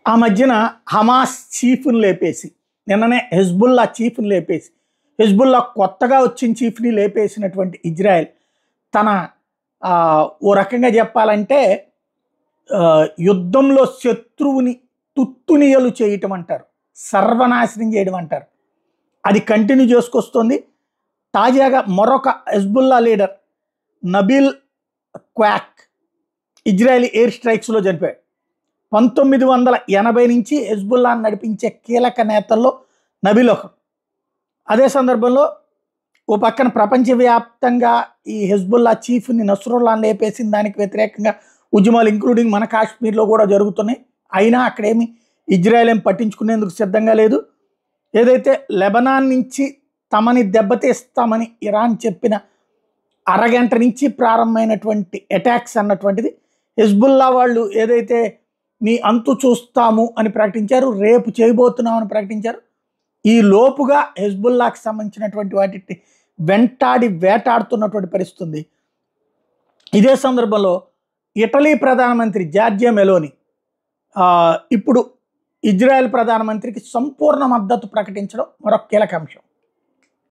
ఆ మధ్యన హమాస్ చీఫ్ని లేపేసి, నిన్ననే హెజ్బుల్లా చీఫ్ని లేపేసి, హెజ్బుల్లా కొత్తగా వచ్చిన చీఫ్ని లేపేసినటువంటి ఇజ్రాయెల్ తన ఓ రకంగా చెప్పాలంటే యుద్ధంలో శత్రువుని తుత్తునియలు చేయటం అంటారు, సర్వనాశనం చేయడం అంటారు, అది కంటిన్యూ చేసుకొస్తుంది. తాజాగా మరొక Hezbollah leader Nabil Qaouk Israeli air స్ట్రైక్స్లో చనిపోయాడు. 1980 నుంచి హెజ్బుల్లాను నడిపించే కీలక నేతల్లో నబీల్ ఒకరు. అదే సందర్భంలో ఓ పక్కన ప్రపంచవ్యాప్తంగా ఈ హెజ్బుల్లా చీఫ్ని నస్రుల్లాను లేపేసిన దానికి వ్యతిరేకంగా ఉద్యమాలు ఇంక్లూడింగ్ మన కాశ్మీర్లో కూడా జరుగుతున్నాయి. అయినా అక్కడేమి ఇజ్రాయెల్ ఏం పట్టించుకునేందుకు సిద్ధంగా లేదు. ఏదైతే లెబనాన్ నుంచి తమని దెబ్బతీస్తామని ఇరాన్ చెప్పిన అరగంట నుంచి ప్రారంభమైనటువంటి అటాక్స్ అన్నటువంటిది హెజ్బుల్లా వాళ్ళు ఏదైతే మీ అంతు చూస్తాము అని ప్రకటించారు, రేపు చేయబోతున్నామని ప్రకటించారు. ఈ లోపుగా హెజ్బుల్లాకి సంబంధించినటువంటి వాటిని వెంటాడి వేటాడుతున్నటువంటి పరిస్థితి. ఇదే సందర్భంలో ఇటలీ ప్రధానమంత్రి జార్జియా మెలోని ఇప్పుడు ఇజ్రాయెల్ ప్రధానమంత్రికి సంపూర్ణ మద్దతు ప్రకటించడం మరొక కీలక అంశం.